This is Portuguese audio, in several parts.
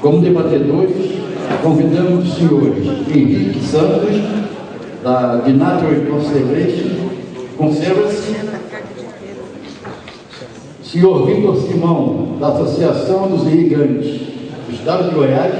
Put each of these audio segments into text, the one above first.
Como debatedores, convidamos os senhores Henrique Santos, de Natural Conservancy, senhor Vitor Simão, da Associação dos Irrigantes do Estado de Goiás,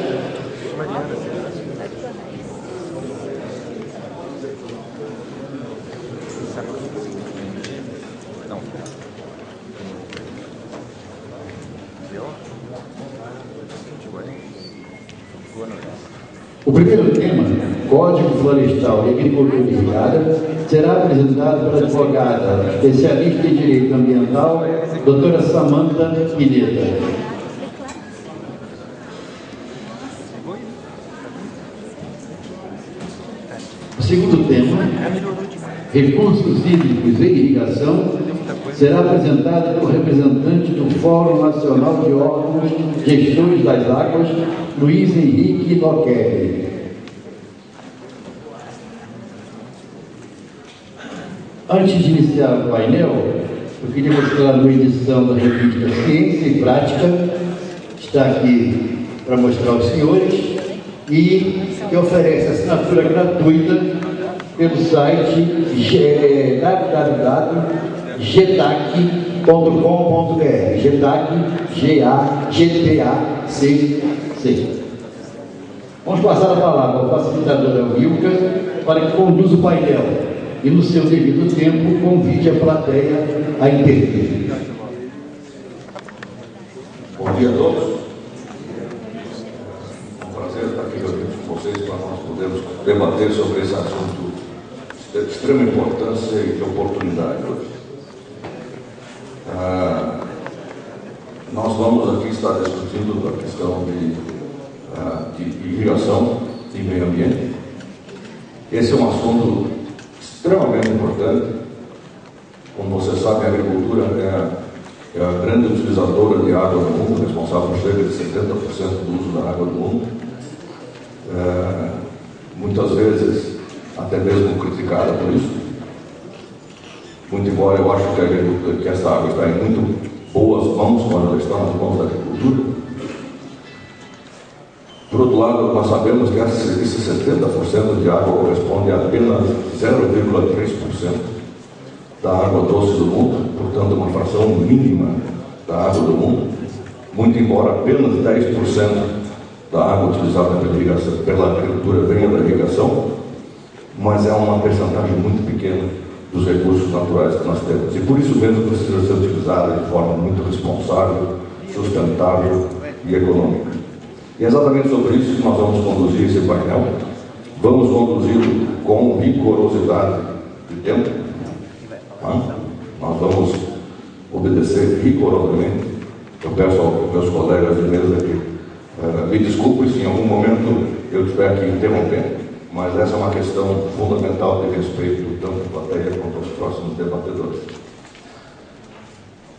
o primeiro tema, Código Florestal e Agricultura Irrigada, será apresentado pela advogada, especialista em Direito Ambiental, doutora Samanta Pineda. O segundo tema, Recursos Hídricos e Irrigação, será apresentado pelo representante do Fórum Nacional de Órgãos Gestores das Águas, Luiz Henrique Loquelli. Antes de iniciar o painel, eu queria mostrar uma edição da revista Ciência e Prática, que está aqui para mostrar aos senhores, e que oferece assinatura gratuita pelo site www.getac.com.br. Getac, G-A-G-T-A-C-C. Vamos passar a palavra ao facilitador Wilka para que conduza o painel e, no seu devido tempo, convide a plateia a intervir. Bom dia a todos. É um prazer estar aqui reunidos com vocês para nós podermos debater sobre esse assunto de extrema importância e de oportunidade hoje. Nós vamos aqui estar discutindo a questão de irrigação e meio ambiente. Esse é um assunto extremamente importante. Como você sabe, a agricultura é a grande utilizadora de água do mundo, responsável por cerca de 70% do uso da água do mundo. Muitas vezes até mesmo criticada por isso. Muito embora eu acho que essa água está em muito boas mãos, quando ela está nas mãos da agricultura. Por outro lado, nós sabemos que esse 70% de água corresponde a apenas 0,3% da água doce do mundo, portanto, uma fração mínima da água do mundo, muito embora apenas 10% da água utilizada pela agricultura venha da irrigação, mas é uma percentagem muito pequena dos recursos naturais que nós temos. E por isso mesmo precisa ser utilizada de forma muito responsável, sustentável e econômica. E é exatamente sobre isso que nós vamos conduzir esse painel. Vamos conduzi-lo com rigorosidade de tempo. Nós vamos obedecer rigorosamente. Eu peço aos meus colegas de mesa aqui, me desculpem se em algum momento eu estiver aqui interrompendo, mas essa é uma questão fundamental de respeito tanto à plateia quanto aos próximos debatedores.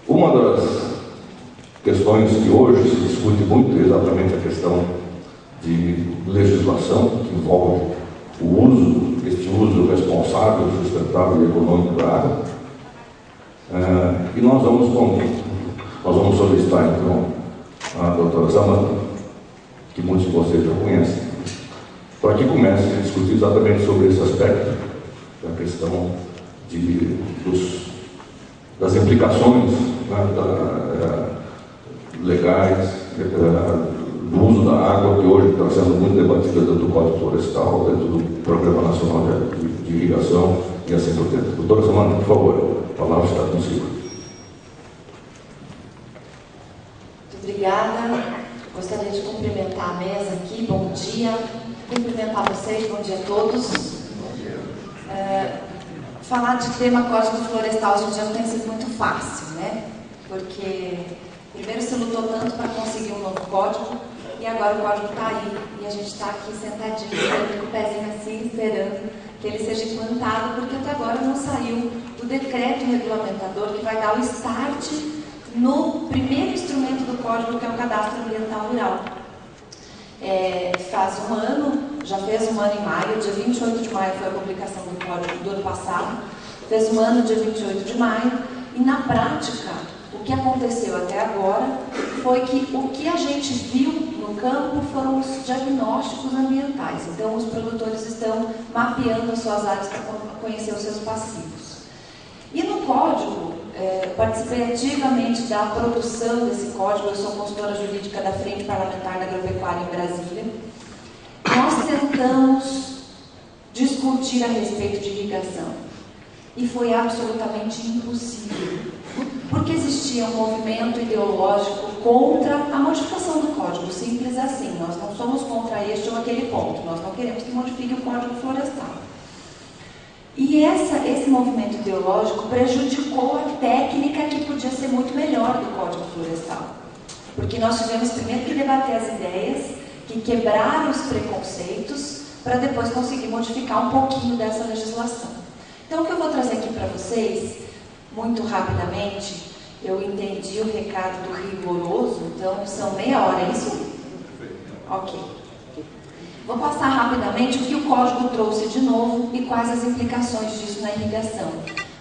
Uma das questões que hoje se discute muito é exatamente a questão de legislação que envolve este uso responsável, sustentável e econômico da água. E nós vamos solicitar então a doutora Samanta, que muitos de vocês já conhecem, para que comece a discutir exatamente sobre esse aspecto da questão das implicações legais do uso da água, que hoje está sendo muito debatida dentro do Código Florestal, dentro do Programa Nacional de Irrigação e assim por diante. Doutora Samanta, por favor, a palavra está consigo. Muito obrigada. Gostaria de cumprimentar a mesa aqui. Bom dia. Cumprimentar vocês. Bom dia a todos. Falar de tema Código Florestal, a gente já não tem sido muito fácil, né? Porque primeiro se lutou tanto para conseguir um novo código e agora o código está aí e a gente está aqui sentadinho, com o pezinho assim, esperando que ele seja implantado, porque até agora não saiu o decreto regulamentador que vai dar o start no primeiro instrumento do código, que é o Cadastro Ambiental Rural. Faz um ano, já fez um ano em maio, dia 28 de maio foi a publicação do código do ano passado, fez um ano dia 28 de maio, e na prática, o que aconteceu até agora foi que o que a gente viu no campo foram os diagnósticos ambientais. Então, os produtores estão mapeando as suas áreas para conhecer os seus passivos. E no código, participei ativamente da produção desse código. Eu sou consultora jurídica da Frente Parlamentar da Agropecuária em Brasília. Nós tentamos discutir a respeito de irrigação e foi absolutamente impossível, porque existia um movimento ideológico contra a modificação do código, simples assim. Nós não somos contra este ou aquele ponto, nós não queremos que modifique o Código Florestal. E esse movimento ideológico prejudicou a técnica que podia ser muito melhor do Código Florestal, porque nós tivemos primeiro que debater as ideias, que quebrar os preconceitos, para depois conseguir modificar um pouquinho dessa legislação. Então, o que eu vou trazer aqui para vocês, muito rapidamente, eu entendi o recado do rigoroso, então são meia hora, é isso? Ok. Vou passar rapidamente o que o código trouxe de novo e quais as implicações disso na irrigação.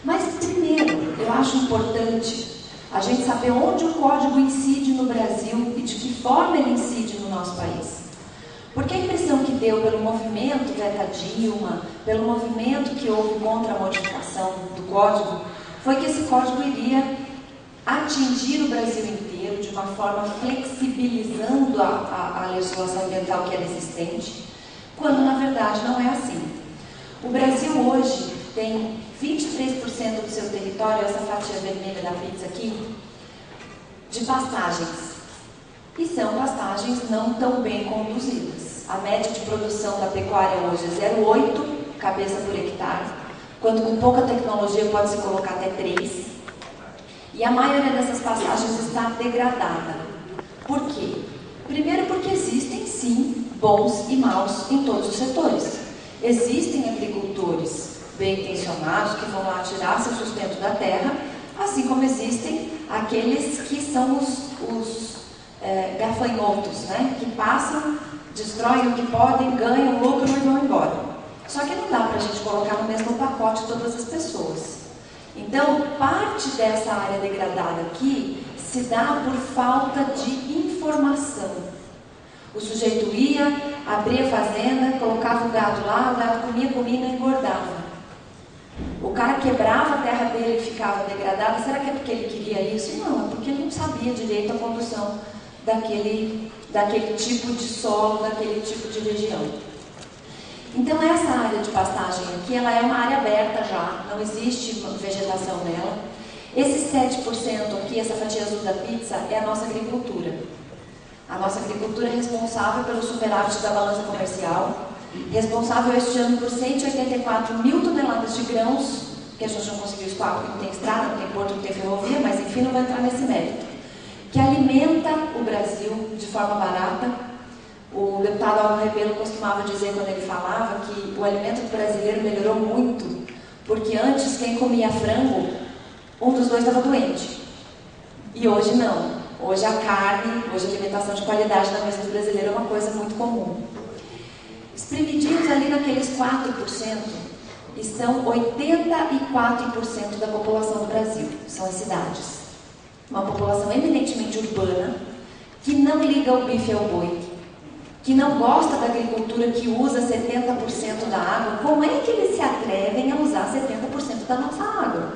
Mas, primeiro, eu acho importante a gente saber onde o código incide no Brasil e de que forma ele incide no nosso país. Porque a impressão que deu pelo movimento Veta Dilma, pelo movimento que houve contra a modificação do código, foi que esse código iria atingir o Brasil inteiro de uma forma flexibilizando a legislação ambiental que era existente, quando na verdade não é assim. O Brasil hoje tem 23% do seu território, essa fatia vermelha da pizza aqui, de pastagens. E são pastagens não tão bem conduzidas. A média de produção da pecuária hoje é 0,8 cabeça por hectare, quando com pouca tecnologia pode-se colocar até 3. E a maioria dessas pastagens está degradada. Por quê? Primeiro porque existem, sim, bons e maus em todos os setores. Existem agricultores bem-intencionados que vão lá tirar seu sustento da terra, assim como existem aqueles que são os gafanhotos, né? Que passam, destroem o que podem, ganham lucro e vão embora. Só que não dá para a gente colocar no mesmo pacote todas as pessoas. Então, parte dessa área degradada aqui se dá por falta de informação. O sujeito ia, abria a fazenda, colocava o gado lá, o gado comia e não engordava. O cara quebrava a terra dele e ficava degradada. Será que é porque ele queria isso? Não, é porque ele não sabia direito a condução daquele tipo de solo, daquele tipo de região. Então essa área de pastagem aqui, ela é uma área aberta já, não existe vegetação nela. Esse 7% aqui, essa fatia azul da pizza, é a nossa agricultura. A nossa agricultura é responsável pelo superávit da balança comercial, responsável este ano por 184 mil toneladas de grãos, que a gente não conseguiu escoar porque não tem estrada, não tem porto, não tem ferrovia, mas enfim, não vai entrar nesse mérito. Que alimenta o Brasil de forma barata. O deputado Álvaro Rebelo costumava dizer, quando ele falava, que o alimento do brasileiro melhorou muito, porque antes quem comia frango, um dos dois estava doente. E hoje não. Hoje a carne, hoje a alimentação de qualidade na mesa do brasileiro é uma coisa muito comum. Espremidinhos ali naqueles 4%, estão 84% da população do Brasil, são as cidades. Uma população eminentemente urbana, que não liga o bife ao boi, que não gosta da agricultura que usa 70% da água. Como é que eles se atrevem a usar 70% da nossa água?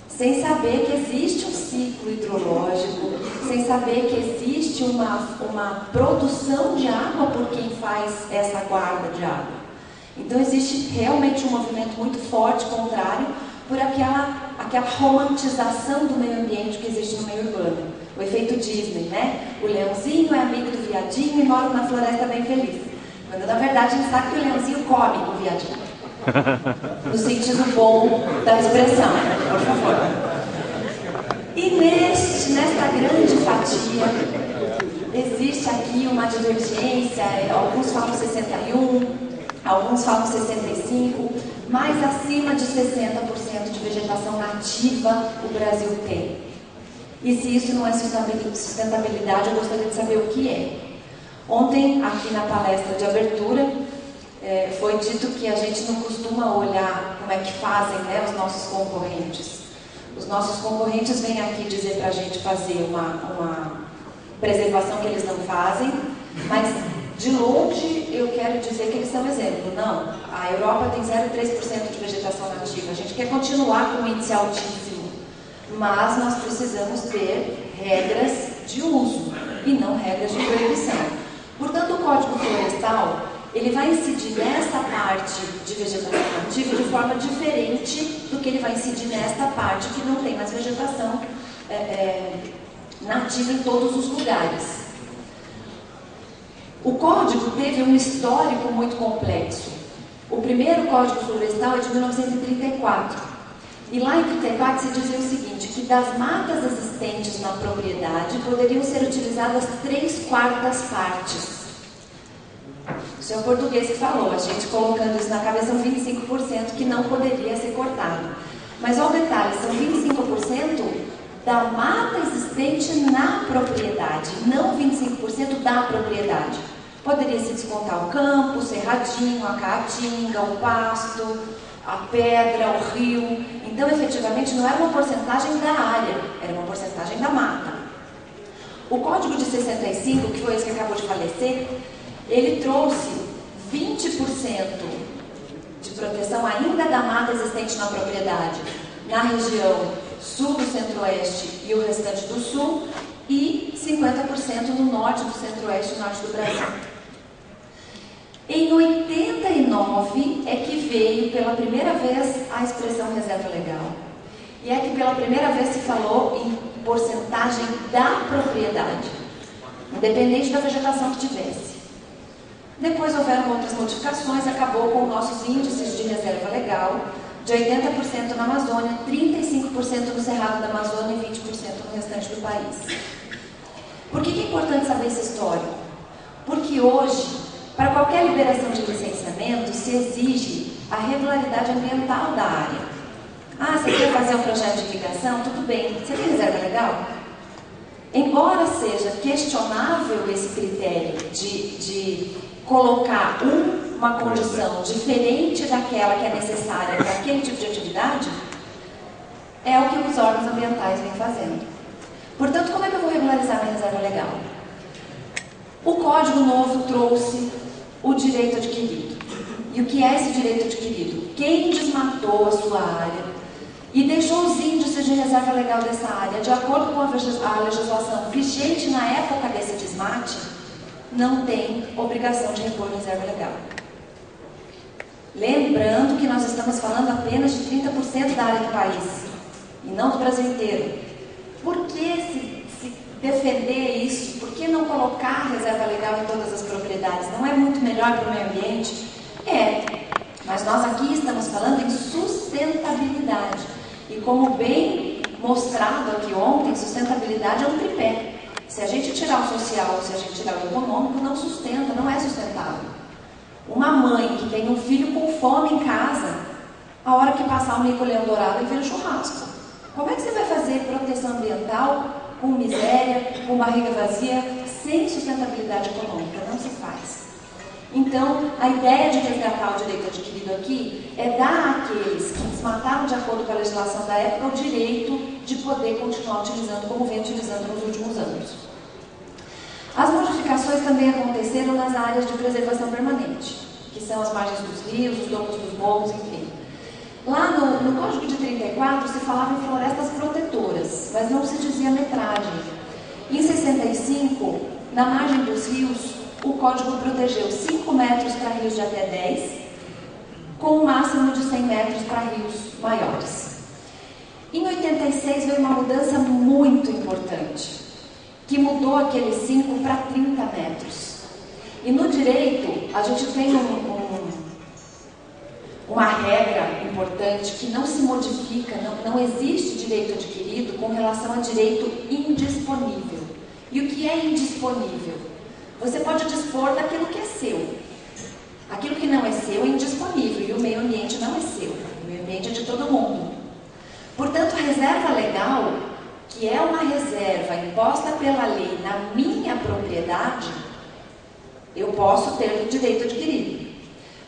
Sem saber que existe um ciclo hidrológico, sem saber que existe uma produção de água por quem faz essa guarda de água. Então existe realmente um movimento muito forte contrário por aquela romantização do meio ambiente que existe no meio urbano. O efeito Disney, né? O leãozinho é amigo do viadinho e mora na floresta bem feliz. Quando na verdade a gente sabe que o leãozinho come o viadinho. No sentido bom da expressão, por favor. E nesta grande fatia, existe aqui uma divergência, alguns falam 61, alguns falam 65, mas acima de 60% de vegetação nativa o Brasil tem. E se isso não é sustentabilidade, eu gostaria de saber o que é. Ontem, aqui na palestra de abertura, foi dito que a gente não costuma olhar como é que fazem, né, os nossos concorrentes. Os nossos concorrentes vêm aqui dizer para a gente fazer uma preservação que eles não fazem, De longe, eu quero dizer que eles são exemplo. Não, a Europa tem 0,3% de vegetação nativa. A gente quer continuar com um índice altíssimo, mas nós precisamos ter regras de uso e não regras de proibição. Portanto, o Código Florestal, ele vai incidir nessa parte de vegetação nativa de forma diferente do que ele vai incidir nesta parte que não tem mais vegetação nativa em todos os lugares. O Código teve um histórico muito complexo. O primeiro Código Florestal é de 1934. E lá em 34 se dizia o seguinte, que das matas existentes na propriedade poderiam ser utilizadas 3/4 partes. Isso é o português que falou, a gente colocando isso na cabeça, são 25% que não poderia ser cortado. Mas olha o detalhe, são 25% da mata existente na propriedade, não 25% da propriedade. Poderia se descontar o campo, o cerradinho, a caatinga, o pasto, a pedra, o rio. Então, efetivamente, não era uma porcentagem da área, era uma porcentagem da mata. O Código de 65, que foi esse que acabou de falecer, ele trouxe 20% de proteção ainda da mata existente na propriedade, na região sul do centro-oeste e o restante do sul, e 50% no norte do centro-oeste e norte do Brasil. Em 89 é que veio pela primeira vez a expressão reserva legal. E é que pela primeira vez se falou em porcentagem da propriedade, independente da vegetação que tivesse. Depois houveram outras modificações, acabou com nossos índices de reserva legal, de 80% na Amazônia, 35% no Cerrado da Amazônia e 20% no restante do país. Por que é importante saber esse histórico? Porque hoje, para qualquer liberação de licenciamento, se exige a regularidade ambiental da área. Ah, você quer fazer um projeto de irrigação? Tudo bem. Você tem reserva legal? Embora seja questionável esse critério de colocar uma condição diferente daquela que é necessária para aquele tipo de atividade, é o que os órgãos ambientais vêm fazendo. Portanto, como é que eu vou regularizar minha reserva legal? O Código Novo trouxe o direito adquirido. E o que é esse direito adquirido? Quem desmatou a sua área e deixou os índices de reserva legal dessa área de acordo com a legislação vigente na época desse desmate, não tem obrigação de repor reserva legal. Lembrando que nós estamos falando apenas de 30% da área do país, e não do Brasil inteiro. Por que se defender isso? Por que não colocar reserva legal em todas as propriedades? Não é muito melhor para o meio ambiente? É, mas nós aqui estamos falando em sustentabilidade. E como bem mostrado aqui ontem, sustentabilidade é um tripé. Se a gente tirar o social, se a gente tirar o econômico, não sustenta, não é sustentável. Uma mãe que tem um filho com fome em casa, a hora que passar o mico-leão dourado, ele vira churrasco. Como é que você vai fazer proteção ambiental com miséria, com barriga vazia, sem sustentabilidade econômica? Não se faz. Então, a ideia de resgatar o direito adquirido aqui é dar àqueles que desmataram de acordo com a legislação da época o direito de poder continuar utilizando como vem utilizando nos últimos anos. As modificações também aconteceram nas áreas de preservação permanente, que são as margens dos rios, os domos dos morros, enfim. Lá no Código de 34 se falava em florestas protetoras, mas não se dizia metragem. Em 65, na margem dos rios, o Código protegeu 5 metros para rios de até 10, com um máximo de 100 metros para rios maiores. Em 86 veio uma mudança muito importante, que mudou aqueles 5 para 30 metros. E no direito, a gente tem uma regra importante que não se modifica, não existe direito adquirido com relação a direito indisponível. E o que é indisponível? Você pode dispor daquilo que é seu. Aquilo que não é seu é indisponível e o meio ambiente não é seu. O meio ambiente é de todo mundo. Portanto, a reserva legal, que é uma reserva imposta pela lei na minha propriedade, eu posso ter o direito adquirido.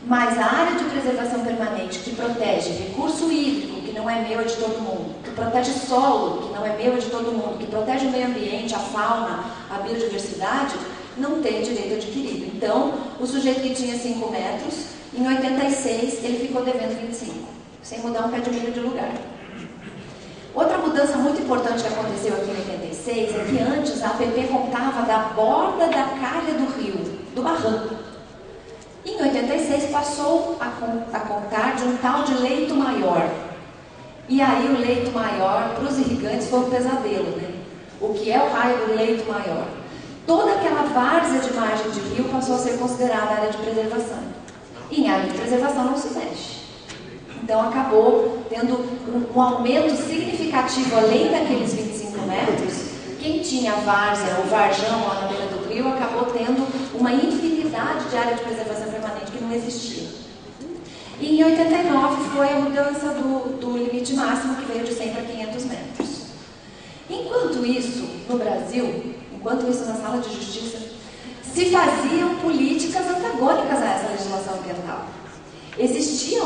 Mas a área de preservação permanente que protege recurso hídrico, que não é meu, é de todo mundo, que protege solo, que não é meu, é de todo mundo, que protege o meio ambiente, a fauna, a biodiversidade, não ter direito adquirido. Então, o sujeito que tinha 5 metros, em 86 ele ficou devendo 25, sem mudar um pé de milho de lugar. Outra mudança muito importante que aconteceu aqui em 86 é que antes a APP contava da borda da calha do rio, do barranco. Em 86 passou a contar de um tal de leito maior. E aí o leito maior, para os irrigantes, foi um pesadelo, né? O que é o raio do leito maior? Toda aquela várzea de margem de rio passou a ser considerada área de preservação. E em área de preservação não se mexe. Então acabou tendo um aumento significativo além daqueles 25 metros. Quem tinha várzea ou varjão lá na beira do rio acabou tendo uma infinidade de área de preservação permanente que não existia. E em 89 foi a mudança do limite máximo, que veio de 100 para 500 metros. Enquanto isso, no Brasil, na sala de justiça, se faziam políticas antagônicas a essa legislação ambiental. Existia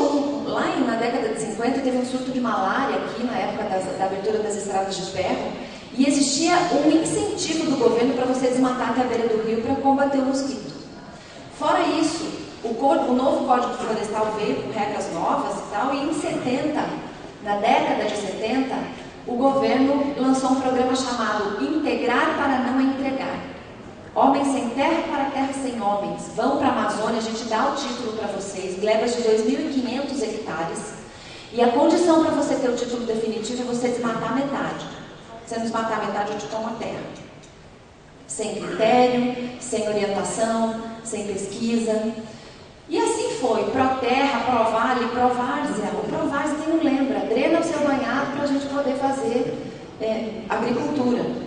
lá na década de 50, teve um surto de malária aqui, na época da abertura das estradas de ferro, e existia um incentivo do governo para você desmatar até a beira do rio para combater o mosquito. Fora isso, o novo Código Florestal veio com regras novas e tal, e em 70, na década de 70, o governo lançou um programa chamado Integrar para Não Entregar. Homens sem terra para terra sem homens. Vão para a Amazônia, a gente dá o título para vocês, glebas de 2.500 hectares. E a condição para você ter o título definitivo é você desmatar metade. Se não desmatar metade, eu te tomo a terra. Sem critério, sem orientação, sem pesquisa. E assim foi, Proterra, Provale, Provárzea. O Provárzea, quem não lembra, drena o seu banhado para a gente poder fazer agricultura.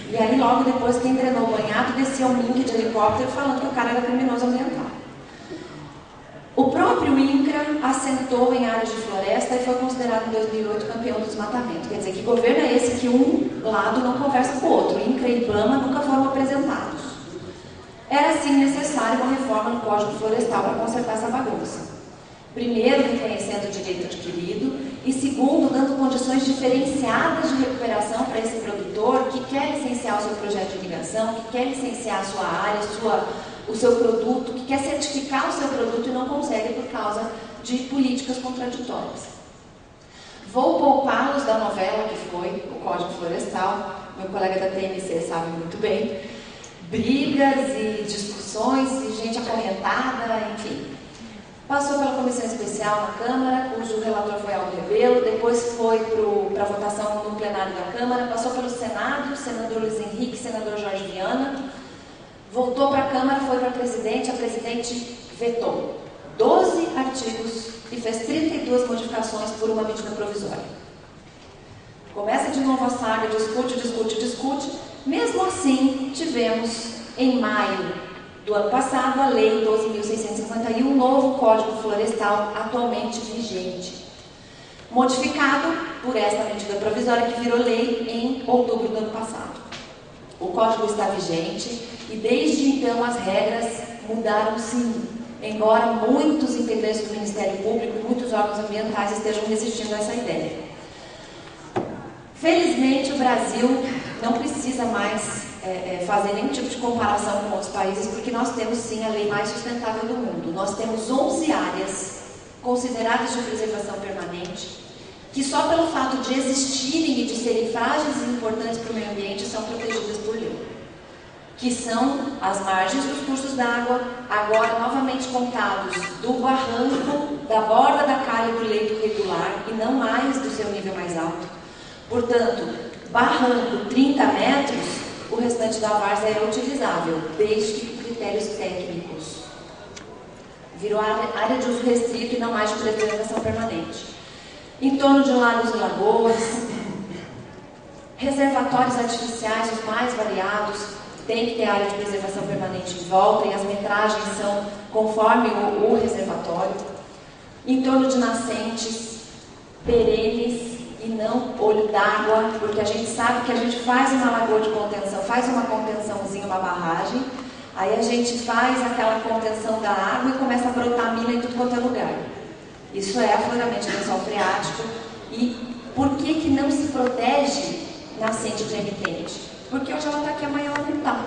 E aí logo depois quem drenou o banhado descia um link de helicóptero falando que o cara era criminoso ambiental. O próprio INCRA assentou em áreas de floresta e foi considerado em 2008 campeão do desmatamento. Quer dizer, que governo é esse que um lado não conversa com o outro? INCRA e IBAMA nunca foram apresentados. Era sim necessária uma reforma no Código Florestal para consertar essa bagunça. Primeiro, reconhecendo o direito adquirido, e segundo, dando condições diferenciadas de recuperação para esse produtor que quer licenciar o seu projeto de irrigação, que quer licenciar a sua área, o seu produto, que quer certificar o seu produto e não consegue por causa de políticas contraditórias. Vou poupá-los da novela que foi o Código Florestal, meu colega da TMC sabe muito bem, brigas e discussões e gente acorrentada, enfim. Passou pela comissão especial na Câmara, cujo relator foi Aldo Rebelo, depois foi para votação no plenário da Câmara, passou pelo Senado, senador Luiz Henrique, senador Jorge Viana, voltou para a Câmara, foi para a presidente vetou 12 artigos e fez 32 modificações por uma medida provisória. Começa de novo a saga, discute. Mesmo assim, tivemos em maio do ano passado a Lei 12.651, um novo Código Florestal atualmente vigente, modificado por esta medida provisória que virou lei em outubro do ano passado. O Código está vigente e desde então as regras mudaram sim, embora muitos integrantes do Ministério Público e muitos órgãos ambientais estejam resistindo a essa ideia. Felizmente o Brasil não precisa mais fazer nenhum tipo de comparação com outros países, porque nós temos sim a lei mais sustentável do mundo. Nós temos 11 áreas consideradas de preservação permanente, que só pelo fato de existirem e de serem frágeis e importantes para o meio ambiente são protegidas por lei. Que são as margens dos cursos d'água, agora novamente contados do barranco, da borda da calha do leito regular e não mais do seu nível mais alto. Portanto, barranco 30 metros, o restante da várzea é utilizável, desde que com critérios técnicos. Virou área de uso restrito e não mais de preservação permanente. Em torno de lagos e lagoas, reservatórios artificiais, os mais variados, tem que ter área de preservação permanente em volta e as metragens são conforme o reservatório. Em torno de nascentes perenes e não olho d'água, porque a gente sabe que a gente faz uma lagoa de contenção, faz uma contençãozinha, uma barragem, aí a gente faz aquela contenção da água e começa a brotar mina em tudo quanto é lugar. Isso é afloramento de lençol freático. E por que não se protege nascente de emittente? Porque hoje ela está aqui, amanhã ela não está.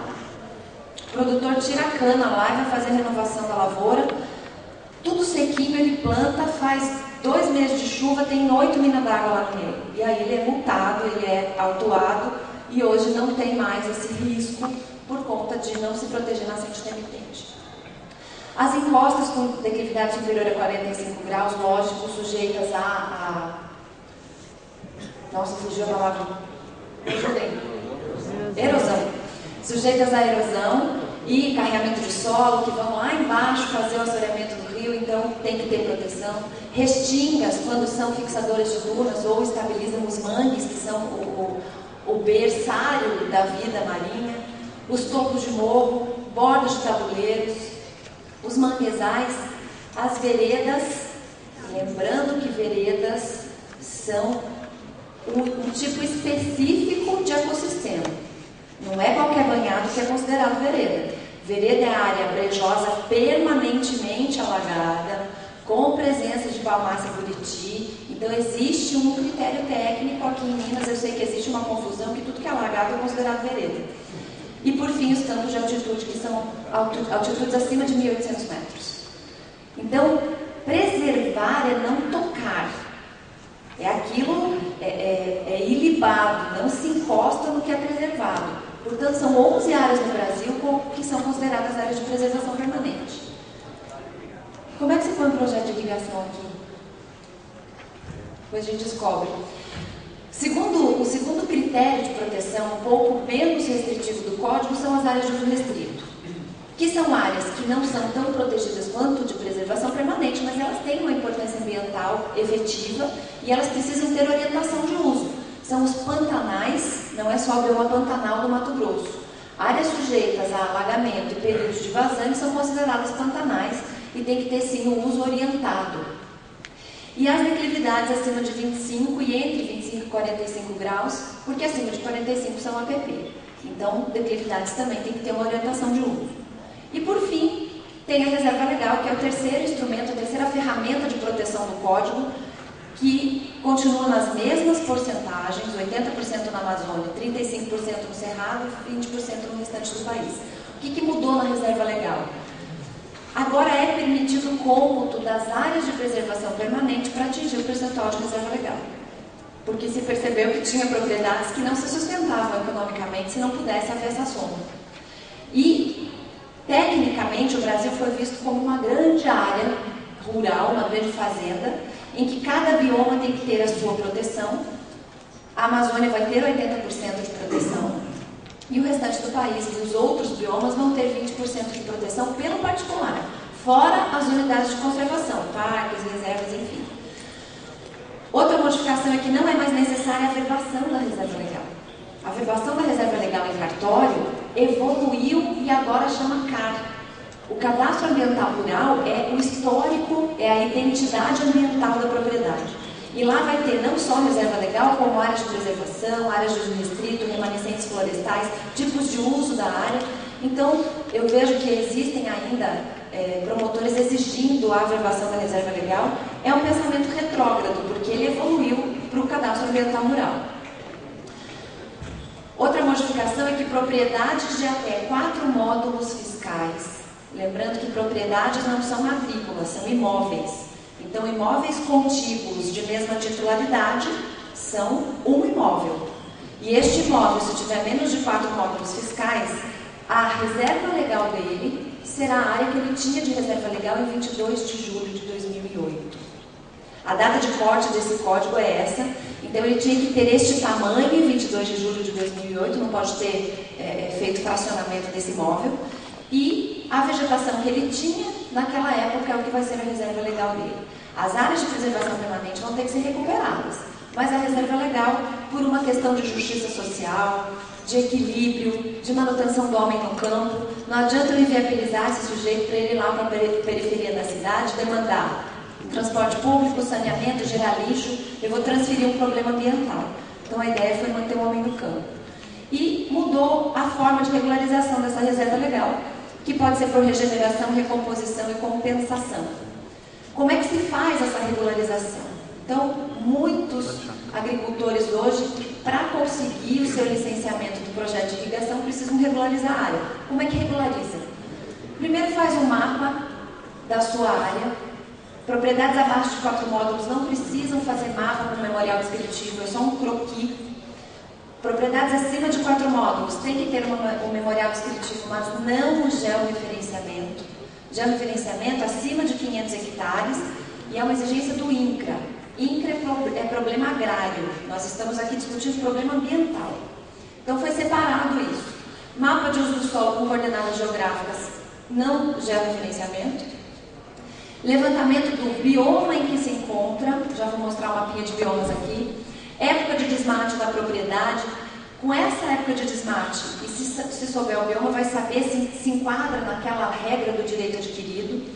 O produtor tira a cana lá e vai fazer a renovação da lavoura, tudo sequinho, ele planta, faz 2 meses de chuva, tem 8 minas d'água lá no meio. E aí ele é multado, ele é autuado, e hoje não tem mais esse risco por conta de não se proteger nascente intermitente. As encostas com declividade superior a 45 graus, lógico, sujeitas Nossa, fugiu a palavra. Erosão. Sujeitas à erosão e carregamento de solo, que vão lá embaixo fazer o assoreamento do rio, então tem que ter proteção. Restingas, quando são fixadores de dunas ou estabilizam os mangues, que são o berçário da vida marinha. Os topos de morro, bordas de tabuleiros, os manguezais, as veredas, lembrando que veredas são um tipo específico de ecossistema. Não é qualquer banhado que é considerado vereda. Vereda é a área brejosa permanentemente alagada, com presença de Balmácia buriti. Então existe um critério técnico aqui em Minas, eu sei que existe uma confusão que tudo que é alagado é considerado vereda. E por fim os campos de altitude, que são altitudes acima de 1.800 metros. Então, preservar é não tocar. É aquilo, é ilibado, não se encosta no que é preservado. Portanto, são 11 áreas no Brasil que são consideradas áreas de preservação permanente. Como é que se põe um projeto de irrigação aqui? Depois a gente descobre. O segundo critério de proteção, um pouco menos restritivo do Código, são as áreas de uso restrito, que são áreas que não são tão protegidas quanto de preservação permanente, mas elas têm uma importância ambiental efetiva e elas precisam ter orientação de uso. São os pantanais, não é só o bioma pantanal do Mato Grosso. Áreas sujeitas a alagamento e períodos de vazante são consideradas pantanais e tem que ter sim um uso orientado. E as declividades acima de 25 e entre 25 e 45 graus, porque acima de 45 são APP. Então, declividades também tem que ter uma orientação de uso. E por fim, tem a reserva legal, que é o terceiro instrumento, a terceira ferramenta de proteção do Código, que continua nas mesmas porcentagens, 80% na Amazônia, 35% no Cerrado e 20% no restante do país. O que mudou na reserva legal? Agora é permitido o cômputo das áreas de preservação permanente para atingir o percentual de reserva legal. Porque se percebeu que tinha propriedades que não se sustentavam economicamente se não pudesse haver essa soma. E, tecnicamente, o Brasil foi visto como uma grande área rural, uma grande fazenda, em que cada bioma tem que ter a sua proteção. A Amazônia vai ter 80% de proteção. E o restante do país e os outros biomas vão ter 20% de proteção pelo particular, fora as unidades de conservação, parques, reservas, enfim. Outra modificação é que não é mais necessária a verbação da reserva legal. A verbação da reserva legal em cartório evoluiu e agora chama CAR. O cadastro ambiental rural é o histórico, é a identidade ambiental da propriedade. E lá vai ter não só reserva legal, como áreas de preservação, áreas de uso restrito, remanescentes florestais, tipos de uso da área. Então, eu vejo que existem ainda promotores exigindo a averbação da reserva legal. É um pensamento retrógrado, porque ele evoluiu para o cadastro ambiental rural. Outra modificação é que propriedades de até 4 módulos fiscais, lembrando que propriedades não são agrícolas, são imóveis. Então, imóveis contíguos de mesma titularidade são um imóvel. E este imóvel, se tiver menos de 4 módulos fiscais, a reserva legal dele será a área que ele tinha de reserva legal em 22 de julho de 2008. A data de corte desse código é essa. Então, ele tinha que ter este tamanho em 22 de julho de 2008, não pode ter feito fracionamento desse imóvel. E a vegetação que ele tinha naquela época é o que vai ser a reserva legal dele. As áreas de preservação permanente vão ter que ser recuperadas, mas a reserva legal, por uma questão de justiça social, de equilíbrio, de manutenção do homem no campo, não adianta eu inviabilizar esse sujeito para ele ir lá para a periferia da cidade, demandar transporte público, saneamento, gerar lixo, eu vou transferir um problema ambiental. Então a ideia foi manter o homem no campo. E mudou a forma de regularização dessa reserva legal, que pode ser por regeneração, recomposição e compensação. Como é que se faz essa regularização? Então, muitos agricultores hoje, para conseguir o seu licenciamento do projeto de irrigação precisam regularizar a área. Como é que regulariza? Primeiro faz um mapa da sua área. Propriedades abaixo de 4 módulos não precisam fazer mapa no memorial descritivo, é só um croquis. Propriedades acima de 4 módulos tem que ter um memorial descritivo, mas não um georreferenciamento. Georreferenciamento acima de 500 hectares e é uma exigência do INCRA. INCRA é problema agrário, nós estamos aqui discutindo problema ambiental. Então foi separado isso. Mapa de uso do solo com coordenadas geográficas, não georreferenciamento. Levantamento do bioma em que se encontra, já vou mostrar um mapinha de biomas aqui. Época de desmate da propriedade. Com essa época de desmate, e se souber o bioma, vai saber se enquadra naquela regra do direito adquirido.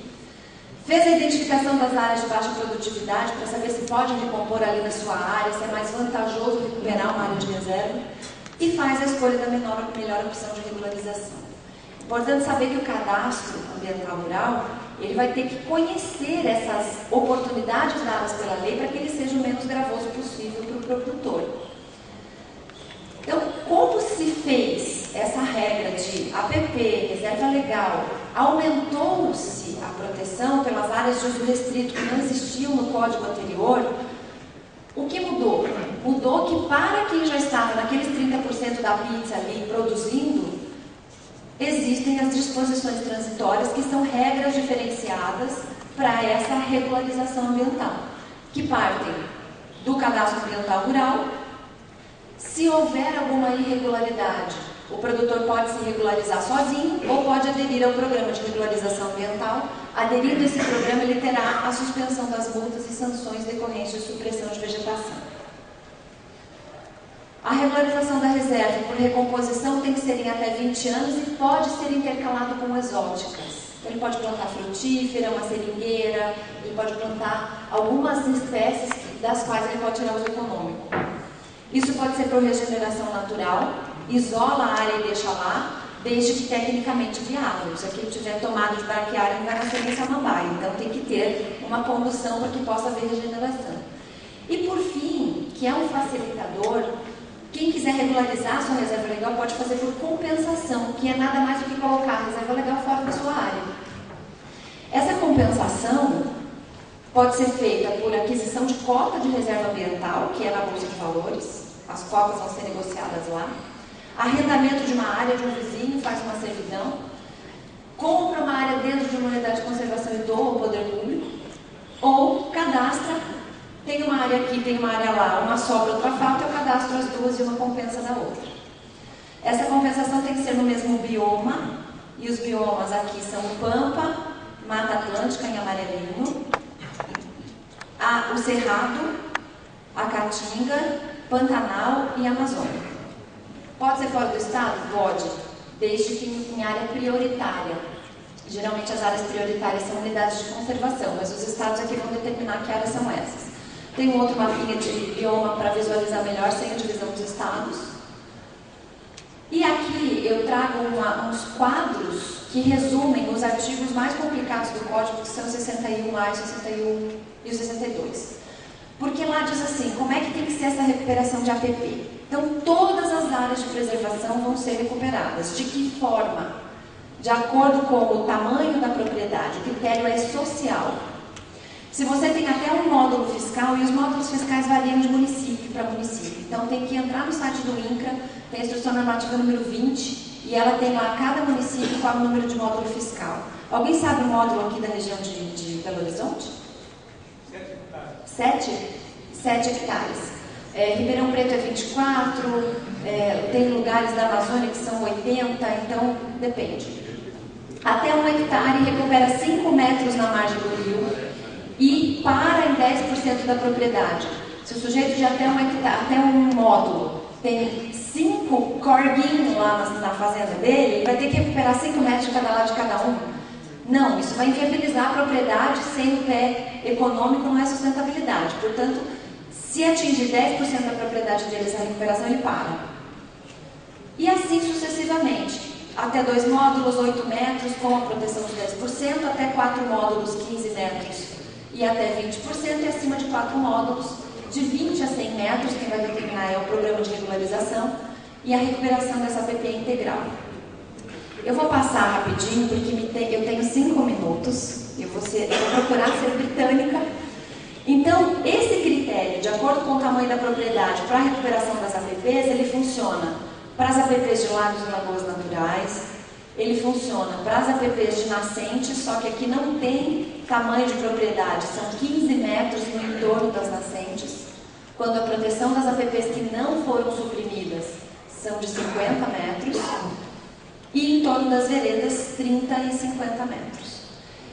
Fez a identificação das áreas de baixa produtividade para saber se pode recompor ali na sua área, se é mais vantajoso recuperar uma área de reserva. E faz a escolha da melhor opção de regularização. Importante saber que o cadastro ambiental rural, ele vai ter que conhecer essas oportunidades dadas pela lei para que ele seja o menos gravoso possível para o produtor. Então, como se fez essa regra de APP, reserva legal, aumentou-se a proteção pelas áreas de uso restrito que não existiam no código anterior, o que mudou? Mudou que para quem já estava naqueles 30% da pizza ali produzindo, existem as disposições transitórias que são regras diferenciadas para essa regularização ambiental, que partem do cadastro ambiental rural. Se houver alguma irregularidade, o produtor pode se regularizar sozinho ou pode aderir ao programa de regularização ambiental. Aderindo a esse programa, ele terá a suspensão das multas e sanções decorrentes de supressão de vegetação. A regularização da reserva por recomposição tem que ser em até 20 anos e pode ser intercalado com exóticas. Ele pode plantar frutífera, uma seringueira, ele pode plantar algumas espécies das quais ele pode tirar uso econômico. Isso pode ser por regeneração natural, isola a área e deixa lá, desde que tecnicamente viável. Se aquilo tiver tomado de braquiária, não vai nascer nem samambaia, então tem que ter uma condução para que possa haver regeneração. E por fim, que é um facilitador, quem quiser regularizar a sua reserva legal pode fazer por compensação, que é nada mais do que colocar a reserva legal fora da sua área. Essa compensação pode ser feita por aquisição de cota de reserva ambiental, que é na Bolsa de Valores, as cotas vão ser negociadas lá, arrendamento de uma área de um vizinho, faz uma servidão, compra uma área dentro de uma unidade de conservação e doa ao poder público, ou cadastra. Tem uma área aqui, tem uma área lá, uma sobra, outra falta, eu cadastro as duas e uma compensa da outra. Essa compensação tem que ser no mesmo bioma, e os biomas aqui são o Pampa, Mata Atlântica em amarelinho, o Cerrado, a Caatinga, Pantanal e Amazônia. Pode ser fora do estado? Pode, desde que em área prioritária. Geralmente as áreas prioritárias são unidades de conservação, mas os estados aqui vão determinar que áreas são essas. Tem um outro mapinha de bioma para visualizar melhor, sem a divisão dos estados. E aqui eu trago uns quadros que resumem os artigos mais complicados do código, que são o 61A, o 61 e o 62. Porque lá diz assim, como é que tem que ser essa recuperação de APP? Então, todas as áreas de preservação vão ser recuperadas. De que forma? De acordo com o tamanho da propriedade, o critério é social. Se você tem até um módulo fiscal, e os módulos fiscais variam de município para município, então tem que entrar no site do INCRA, tem a instrução normativa número 20, e ela tem lá cada município qual é o número de módulo fiscal. Alguém sabe o módulo aqui da região de Belo Horizonte? 7 hectares. Ribeirão Preto é 24, tem lugares da Amazônia que são 80, então depende. Até 1 hectare recupera 5 metros na margem do rio e para em 10% da propriedade. Se o sujeito de até 1 hectare, até um módulo, tem 5 corguinhos lá na fazenda dele, ele vai ter que recuperar 5 metros de cada lado de cada um. Não, isso vai inviabilizar a propriedade, sem o pé econômico não é sustentabilidade. Portanto, se atingir 10% da propriedade deles a recuperação, ele para. E assim sucessivamente. Até 2 módulos, 8 metros, com a proteção de 10%, até 4 módulos, 15 metros e até 20%, e acima de 4 módulos, de 20 a 100 metros, quem vai determinar é o programa de regularização, e a recuperação dessa APP integral. Eu vou passar rapidinho, porque eu tenho 5 minutos, eu vou procurar ser britânica. Então, esse critério, de acordo com o tamanho da propriedade para a recuperação das APPs, ele funciona para as APPs de lagos e lagoas naturais, ele funciona para as APPs de nascentes, só que aqui não tem tamanho de propriedade, são 15 metros no entorno das nascentes, quando a proteção das APPs que não foram suprimidas são de 50 metros, e em torno das veredas 30 e 50 metros.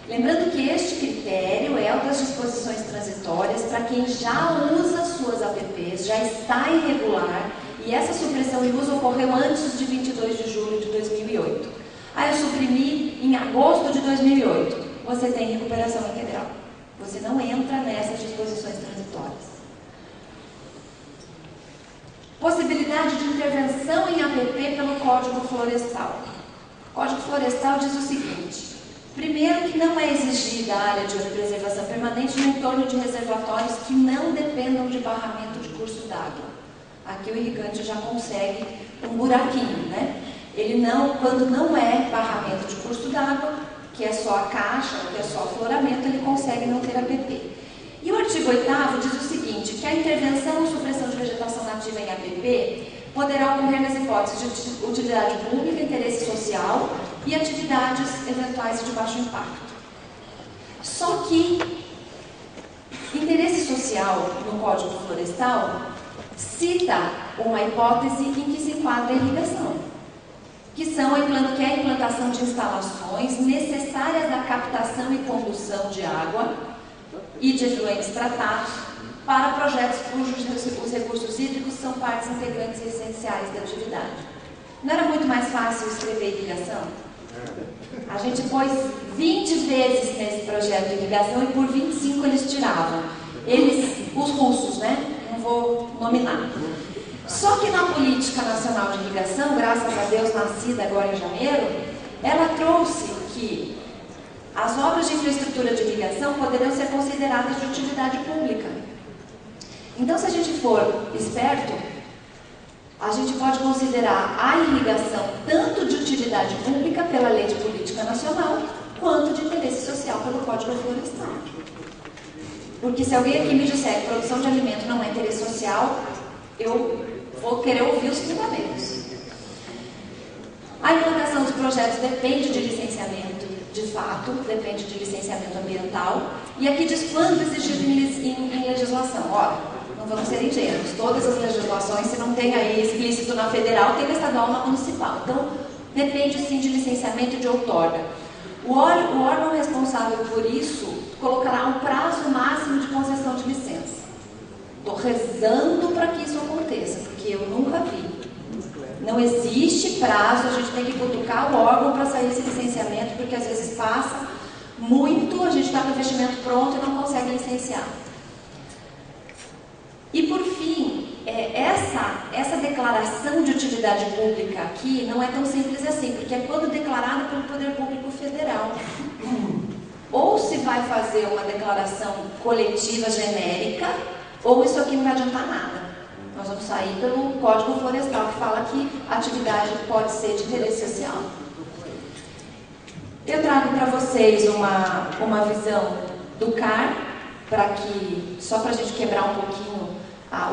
Lembrando que este critério é o das disposições transitórias para quem já usa suas APPs, já está irregular, e essa supressão em uso ocorreu antes de 22 de julho de 2008. Aí eu suprimi em agosto de 2008. Você tem recuperação integral. Você não entra nessas disposições transitórias. Possibilidade de intervenção em APP pelo Código Florestal. O Código Florestal diz o seguinte: primeiro, que não é exigida a área de preservação permanente no entorno de reservatórios que não dependam de barramento de curso d'água. Aqui o irrigante já consegue um buraquinho, né? Ele não, quando não é barramento de curso d'água, que é só a caixa, que é só afloramento, ele consegue não ter APP. E o artigo 8º diz o seguinte, que a intervenção ou supressão de vegetação nativa em APP poderá ocorrer nas hipóteses de utilidade pública, interesse social e atividades eventuais de baixo impacto. Só que interesse social no Código Florestal cita uma hipótese em que se enquadra a irrigação, que é a implantação de instalações necessárias da captação e condução de água e de efluentes tratados para projetos cujos os recursos hídricos são partes integrantes e essenciais da atividade. Não era muito mais fácil escrever irrigação? A gente pôs 20 vezes nesse projeto de irrigação e por 25 eles tiravam. Os russos, né? Não vou nominar. Só que na Política Nacional de Irrigação, graças a Deus nascida agora em janeiro, ela trouxe que as obras de infraestrutura de irrigação poderão ser consideradas de utilidade pública. Então, se a gente for esperto, a gente pode considerar a irrigação tanto de utilidade pública pela Lei de Política Nacional, quanto de interesse social pelo Código Florestal. Porque se alguém aqui me disser que produção de alimento não é interesse social, eu vou querer ouvir os fundamentos. A implantação dos projetos depende de licenciamento, de fato, depende de licenciamento ambiental, e aqui diz quando exigido em legislação. Olha, não vamos ser ingênuos, todas as legislações, se não tem aí explícito na federal, tem na estadual, na municipal. Então, depende sim de licenciamento e de outorga. O órgão responsável por isso colocará um prazo máximo de concessão de licença. Estou rezando para que isso aconteça, porque eu nunca vi. Não existe prazo, a gente tem que cutucar o órgão para sair esse licenciamento, porque às vezes passa muito, a gente está com o investimento pronto e não consegue licenciar. E por fim, essa declaração de utilidade pública aqui não é tão simples assim, porque é quando declarada pelo Poder Público Federal. Ou se vai fazer uma declaração coletiva genérica, ou isso aqui não vai adiantar nada. Nós vamos sair pelo Código Florestal, que fala que a atividade pode ser de interesse social. Eu trago para vocês uma visão do CAR, só para a gente quebrar um pouquinho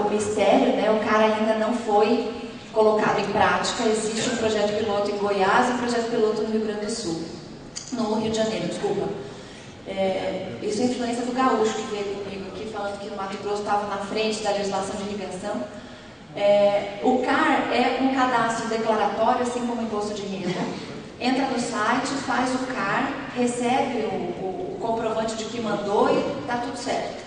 o mistério, né? O CAR ainda não foi colocado em prática. Existe um projeto piloto em Goiás e um projeto piloto no Rio Grande do Sul. No Rio de Janeiro, desculpa. Isso é influência do gaúcho que veio comigo aqui, falando que no Mato Grosso estava na frente da legislação de irrigação. O CAR é um cadastro declaratório, assim como o imposto de renda. Entra no site, faz o CAR, recebe o comprovante de que mandou e está tudo certo.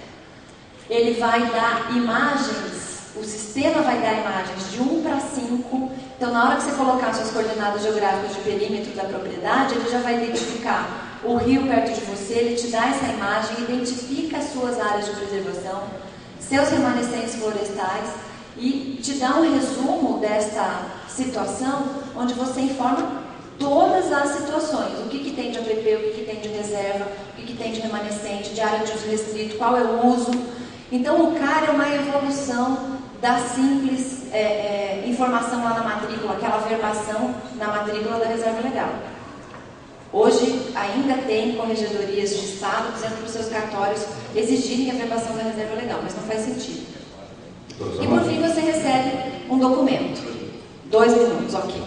Ele vai dar imagens, o sistema vai dar imagens de 1 para 5. Então, na hora que você colocar suas coordenadas geográficas de perímetro da propriedade, ele já vai identificar o rio perto de você, ele te dá essa imagem, identifica as suas áreas de preservação, seus remanescentes florestais e te dá um resumo desta situação, onde você informa todas as situações, o que tem de APP, o que tem de reserva, o que tem de remanescente, de área de uso restrito, qual é o uso. Então o CAR é uma evolução da simples informação lá na matrícula, aquela verbação na matrícula da reserva legal. Hoje ainda tem corregedorias de Estado dizendo para os seus cartórios exigirem a verbação da reserva legal, mas não faz sentido. E por fim você recebe um documento. 2 minutos, ok.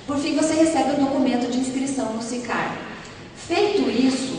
Por fim você recebe um documento de inscrição no SICAR. Feito isso,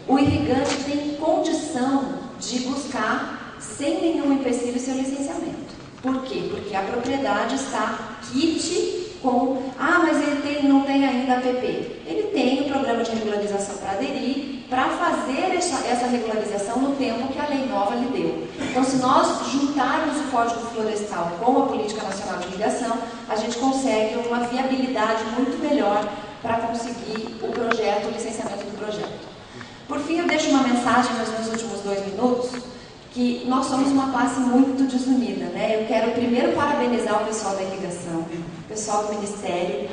o irrigante tem condição de buscar sem nenhum empecilho seu licenciamento. Por quê? Porque a propriedade está quite com, mas ele não tem ainda APP. Ele tem o programa de regularização para aderir, para fazer essa regularização no tempo que a lei nova lhe deu. Então, se nós juntarmos o Código Florestal com a Política Nacional de Irrigação, a gente consegue uma viabilidade muito melhor para conseguir o projeto, o licenciamento do projeto. Por fim, eu deixo uma mensagem nos meus últimos 2 minutos, que nós somos uma classe muito desunida, né? Eu quero primeiro parabenizar o pessoal da irrigação, o pessoal do Ministério,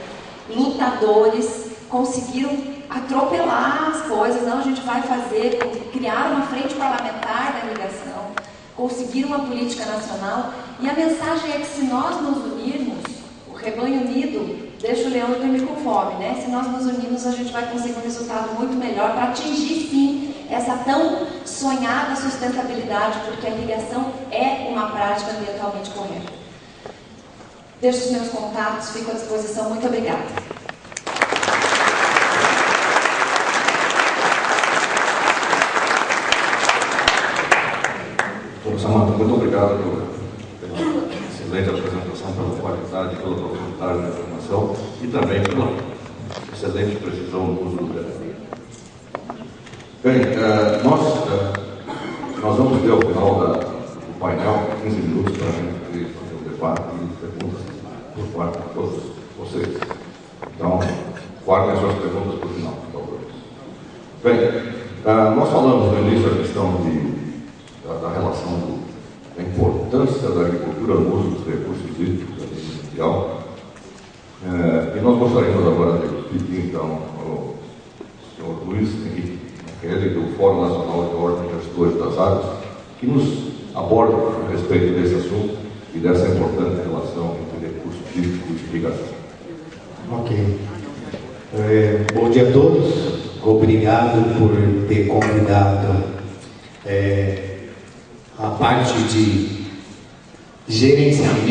lutadores, conseguiram atropelar as coisas, não, a gente vai fazer, criar uma frente parlamentar da irrigação, conseguir uma política nacional, e a mensagem é que se nós nos unirmos, o rebanho unido deixa o leão dormir com fome, né? Se nós nos unirmos, a gente vai conseguir um resultado muito melhor para atingir, sim, essa tão sonhada sustentabilidade, porque a irrigação é uma prática ambientalmente correta. Deixo os meus contatos, fico à disposição. Muito obrigada. Doutora Samanta, muito obrigado pela excelente apresentação, pela qualidade, pela profundidade da informação e também pela excelente precisão no uso do terreno. Bem, nós vamos ter ao final do painel 15 minutos para a gente fazer o debate e perguntas por parte de todos vocês. Então, guardem as suas perguntas para o final, por favor. Bem, nós falamos no início a questão da relação da importância da agricultura no uso dos recursos hídricos a nível mundial. E nós gostaríamos agora de pedir, então, ao senhor Luiz Henrique Kelly, do Fórum Nacional de Ordem de Gestores das Águas, que nos aborde a respeito desse assunto e dessa importante relação entre recursos hídricos e irrigação. Ok. Bom dia a todos. Obrigado por ter convidado a parte de gerenciamento